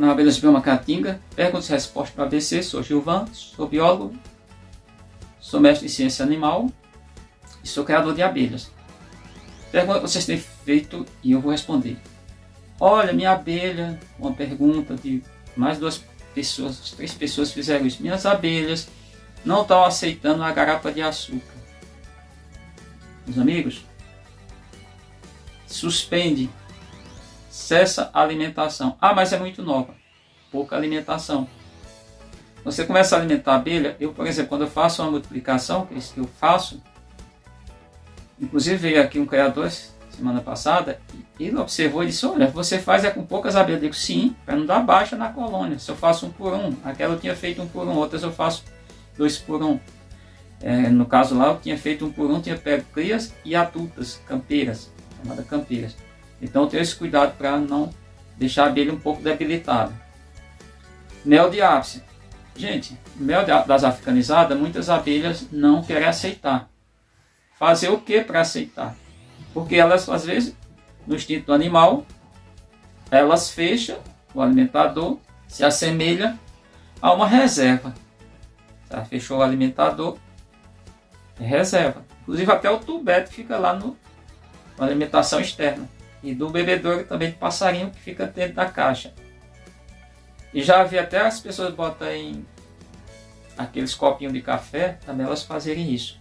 Canal Abelhas de Brahma Caatinga. Perguntas e respostas para ABC. Sou Gilvan, sou biólogo, sou mestre em ciência animal e sou criador de abelhas. Pergunta que vocês têm feito e eu vou responder. Olha, minha abelha, uma pergunta de mais 2 pessoas, 3 pessoas fizeram isso. Minhas abelhas não estão aceitando a garapa de açúcar. Meus amigos, suspende, cessa a alimentação. Ah, mas é muito nova, pouca alimentação. Você começa a alimentar a abelha. Eu, por exemplo, quando eu faço uma multiplicação, que é isso que eu faço, inclusive veio aqui um criador semana passada, e ele observou e disse, olha, você faz com poucas abelhas. Eu digo, sim, para não dar baixa na colônia. Se eu faço 1 por 1, aquela eu tinha feito 1 por 1, outras eu faço 2 por 1. No caso lá, eu tinha feito 1 por 1, tinha pego crias e adultas, campeiras, chamadas campeiras. Então eu tenho esse cuidado para não deixar a abelha um pouco debilitada. Mel de ápice. Gente, mel das africanizadas, muitas abelhas não querem aceitar. Fazer o que para aceitar? Porque elas, às vezes, no instinto do animal, elas fecham, o alimentador se assemelha a uma reserva. Tá? Fechou o alimentador, é reserva. Inclusive até o tubete fica lá na alimentação externa. E do bebedouro também de passarinho que fica dentro da caixa. E já vi até as pessoas botam em aqueles copinhos de café, também elas fazerem isso.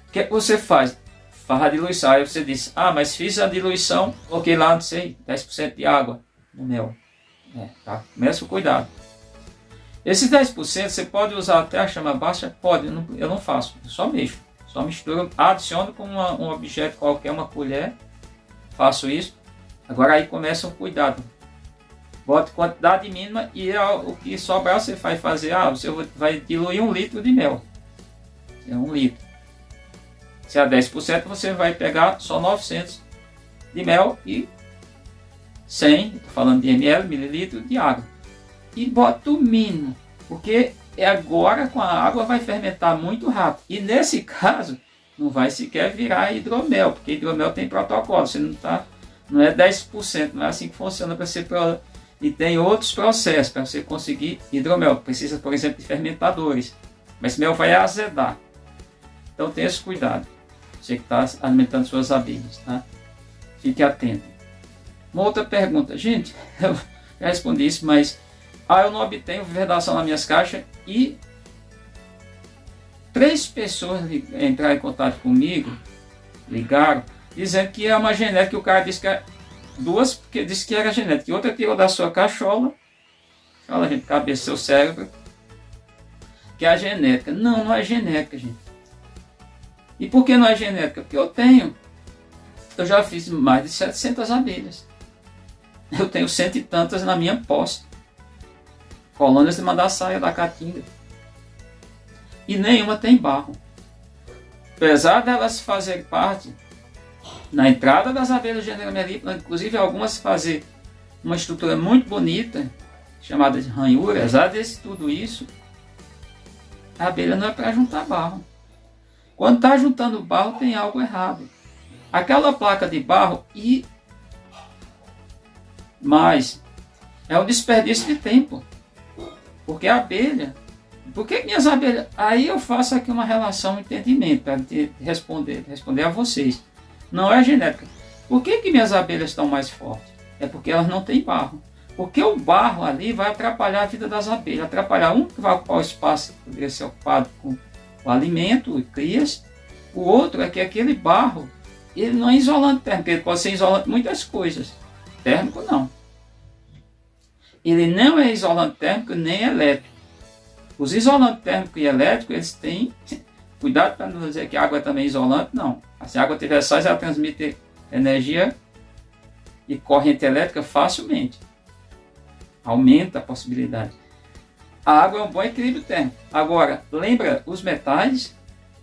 O que você faz? Faz a diluição. Aí você diz, ah, mas fiz a diluição, coloquei lá, não sei, 10% de água no mel. Tá? Começa o cuidado. Esses 10% você pode usar até a chama baixa? Pode, eu não faço, eu só mexo. Só misturo, adiciono com um objeto qualquer, uma colher, faço isso. Agora aí começa o cuidado. Bota quantidade mínima e o que sobrar você vai fazer, você vai diluir 1 litro de mel. É 1 litro. Se é 10%, você vai pegar só 900 de mel e 100, estou falando de ml, mililitros de água. E bota o mínimo, porque agora com a água vai fermentar muito rápido. E nesse caso, não vai sequer virar hidromel, porque hidromel tem protocolo, você não é 10%, não é assim que funciona para ser e tem outros processos para você conseguir hidromel. Precisa, por exemplo, de fermentadores, mas mel vai azedar. Então tenha esse cuidado. Você que está alimentando suas abelhas, tá? Fique atento. Uma outra pergunta. Gente, eu já respondi isso, mas eu não obtenho vedação nas minhas caixas e 3 pessoas entraram em contato comigo, ligaram, dizendo que é uma genética. O cara disse que 2 porque disse que era genética, e outra tirou da sua cachola, fala, gente, cabeça, seu cérebro, que é a genética. Não, não é genética, gente. E por que não é genética? Porque eu já fiz mais de 700 abelhas. Eu tenho 100 e tantas na minha posse. Colônias de Mandaçaia da Caatinga. E nenhuma tem barro. Apesar delas fazerem parte na entrada das abelhas de gênero melífera, inclusive algumas fazer uma estrutura muito bonita, chamada de ranhura, apesar de tudo isso, a abelha não é para juntar barro. Quando está juntando barro, tem algo errado. Aquela placa de barro mas é um desperdício de tempo. Porque a abelha... Por que minhas abelhas... Aí eu faço aqui uma relação, um entendimento, para responder a vocês. Não é genética. Por que minhas abelhas estão mais fortes? É porque elas não têm barro. Porque o barro ali vai atrapalhar a vida das abelhas. Atrapalhar que vai ocupar o espaço que poderia ser ocupado com o alimento e crias. O outro é que aquele barro, ele não é isolante térmico, ele pode ser isolante muitas coisas. Térmico não. Ele não é isolante térmico nem elétrico. Os isolantes térmico e elétrico, eles têm cuidado para não dizer que a água é também isolante, não. Se a água tiver sais, ela transmite energia e corrente elétrica facilmente. Aumenta a possibilidade. A água é um bom equilíbrio térmico. Agora, lembra, os metais,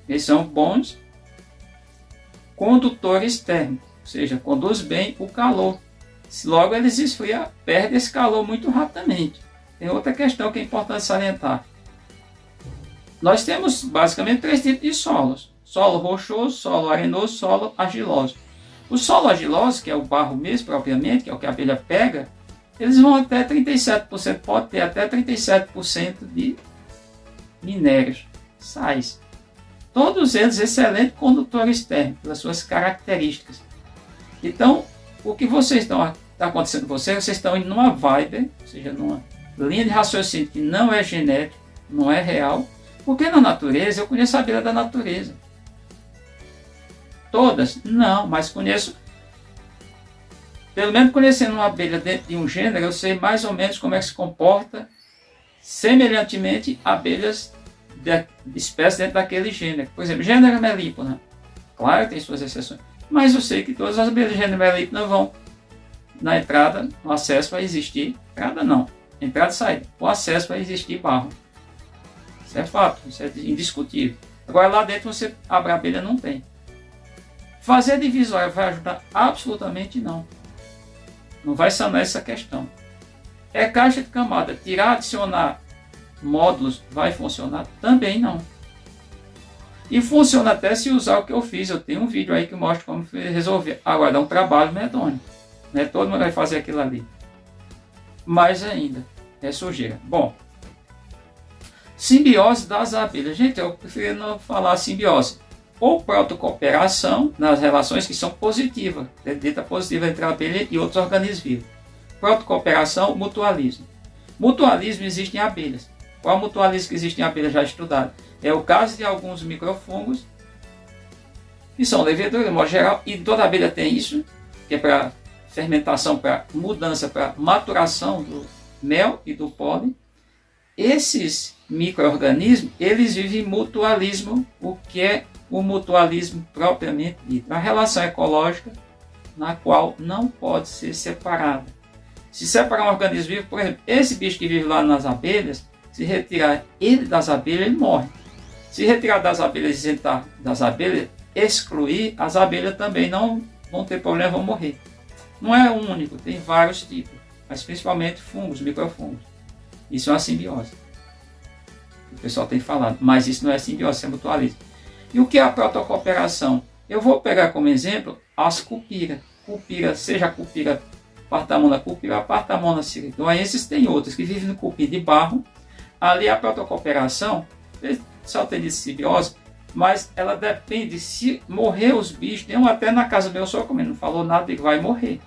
eles são bons condutores térmicos, ou seja, conduz bem o calor. Se logo eles esfriam, perde esse calor muito rapidamente. Tem outra questão que é importante salientar. Nós temos basicamente 3 tipos de solos. Solo rochoso, solo arenoso, solo argiloso. O solo argiloso, que é o barro mesmo propriamente, que é o que a abelha pega, eles vão até 37%, pode ter até 37% de minérios, sais. Todos eles excelentes condutores térmicos, pelas suas características. Então, o que está acontecendo com vocês estão indo numa vibe, ou seja, numa linha de raciocínio que não é genético, não é real, porque na natureza, eu conheço a abelha da natureza. Todas? Não, mas conheço, pelo menos conhecendo uma abelha dentro de um gênero, eu sei mais ou menos como é que se comporta semelhantemente abelhas de espécies dentro daquele gênero. Por exemplo, gênero melípona, claro que tem suas exceções, mas eu sei que todas as abelhas de gênero melípona vão na entrada, no acesso vai existir, entrada não, entrada e saída, o acesso vai existir barro. Isso é fato, isso é indiscutível. Agora lá dentro você abre a abelha, não tem. Fazer a divisória vai ajudar? Absolutamente não. Não vai sanar essa questão. É caixa de camada, tirar, adicionar módulos, vai funcionar? Também não. E funciona até se usar o que eu fiz. Eu tenho um vídeo aí que mostra como resolver. Agora dá um trabalho medonho. Né? Todo mundo vai fazer aquilo ali. Mais ainda, é sujeira. Bom, simbiose das abelhas. Gente, eu prefiro não falar simbiose. Ou protocooperação nas relações que são positivas, dita positiva entre a abelha e outros organismos vivos. Protocooperação, mutualismo. Mutualismo existe em abelhas. Qual mutualismo que existe em abelhas já estudado? É o caso de alguns microfungos, que são leveduras, de modo geral, e toda abelha tem isso, que é para fermentação, para mudança, para maturação do mel e do pólen. Esses micro-organismos, eles vivem mutualismo. O que é o mutualismo propriamente dito? A relação ecológica na qual não pode ser separada. Se separar um organismo vivo, por exemplo, esse bicho que vive lá nas abelhas, se retirar ele das abelhas, ele morre. Se retirar das abelhas e isentar das abelhas, excluir, as abelhas também não vão ter problema, vão morrer. Não é o único, tem vários tipos, mas principalmente fungos, microfungos. Isso é uma simbiose. O pessoal tem falado, mas isso não é simbiose, isso é mutualismo. E o que é a protocooperação? Eu vou pegar como exemplo as cupiras. Cupira, seja a cupira Partamona cupira, a Partamona siridoensis, tem outras que vivem no cupim de barro. Ali a protocooperação, só tem de simbiose, mas ela depende, se morrer os bichos, tem um até na casa do meu sogro, como ele não falou nada, ele vai morrer.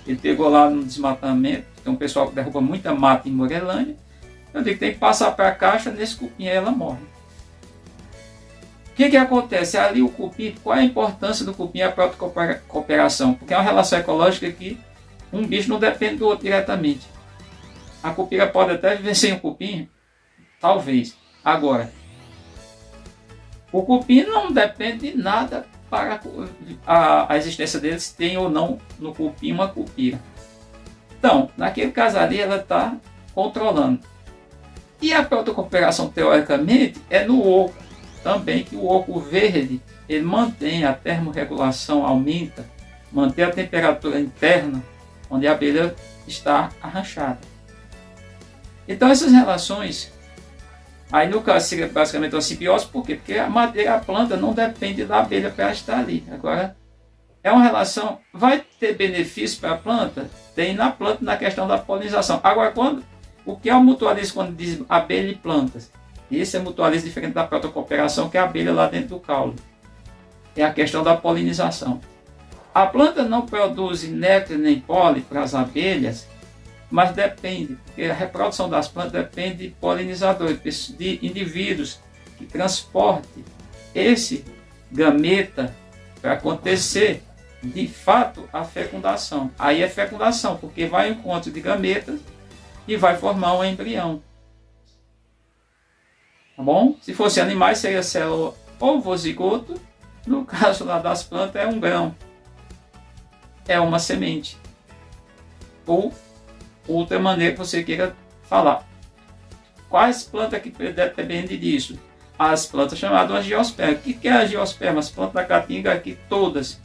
Ele pegou lá no desmatamento, tem um pessoal que derruba muita mata em Morelândia, eu digo que tem que passar para a caixa, nesse cupim ela morre. O que acontece? Ali o cupim, qual é a importância do cupim e a protocooperação? Porque é uma relação ecológica que um bicho não depende do outro diretamente. A cupira pode até viver sem o cupim, talvez. Agora, o cupim não depende de nada para a existência dele, se tem ou não no cupim uma cupira. Então, naquele caso ali, ela está controlando. E a protocooperação, teoricamente, é no oco também, que o oco verde, ele mantém a termorregulação, aumenta, mantém a temperatura interna, onde a abelha está arranchada. Então essas relações, aí no caso seria basicamente uma simbiose, por quê? Porque a madeira, a planta não depende da abelha para estar ali. Agora, é uma relação, vai ter benefício para a planta? Tem na planta, na questão da polinização. Agora, o que é o mutualismo quando diz abelha e plantas? Esse é mutualismo diferente da protocooperação, que é a abelha lá dentro do caule. É a questão da polinização. A planta não produz néctar nem pólen para as abelhas, mas depende, porque a reprodução das plantas depende de polinizadores, de indivíduos que transportem esse gameta para acontecer, de fato, a fecundação. Aí é fecundação, porque vai ao encontro de gametas e vai formar um embrião. Tá bom? Se fosse animais, seria célula ovozigoto. No caso lá das plantas, é um grão. É uma semente. Ou outra maneira que você queira falar. Quais plantas que dependem disso? As plantas chamadas angiospermas. O que é a angiosperma? As plantas da caatinga aqui, todas.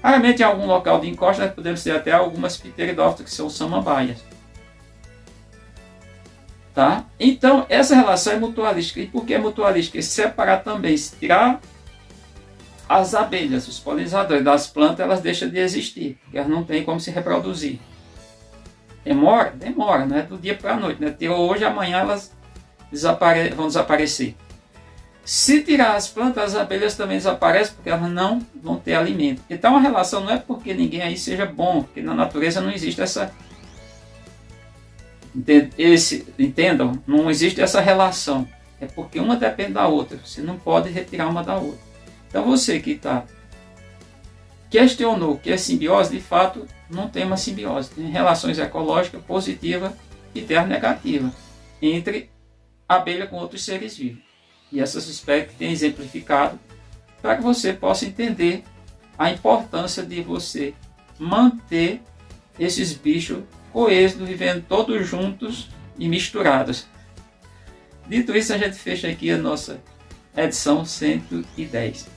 Raramente em algum local de encosta, podemos ter até algumas pteridófitas, que são samambaias. Tá? Então, essa relação é mutualística. E por que é mutualística? Separar também, se tirar as abelhas, os polinizadores das plantas, elas deixam de existir, porque elas não têm como se reproduzir. Demora, não é do dia para a noite, né? Hoje, amanhã elas vão desaparecer. Se tirar as plantas, as abelhas também desaparecem porque elas não vão ter alimento. Então a relação não é porque ninguém aí seja bom, porque na natureza não existe essa... Entendam? Não existe essa relação. É porque uma depende da outra. Você não pode retirar uma da outra. Então você que questionou o que é simbiose, de fato não tem uma simbiose. Tem relações ecológicas positiva e terra negativa entre a abelha com outros seres vivos. E essas espécies têm exemplificado para que você possa entender a importância de você manter esses bichos coesos, vivendo todos juntos e misturados. Dito isso, a gente fecha aqui a nossa edição 110.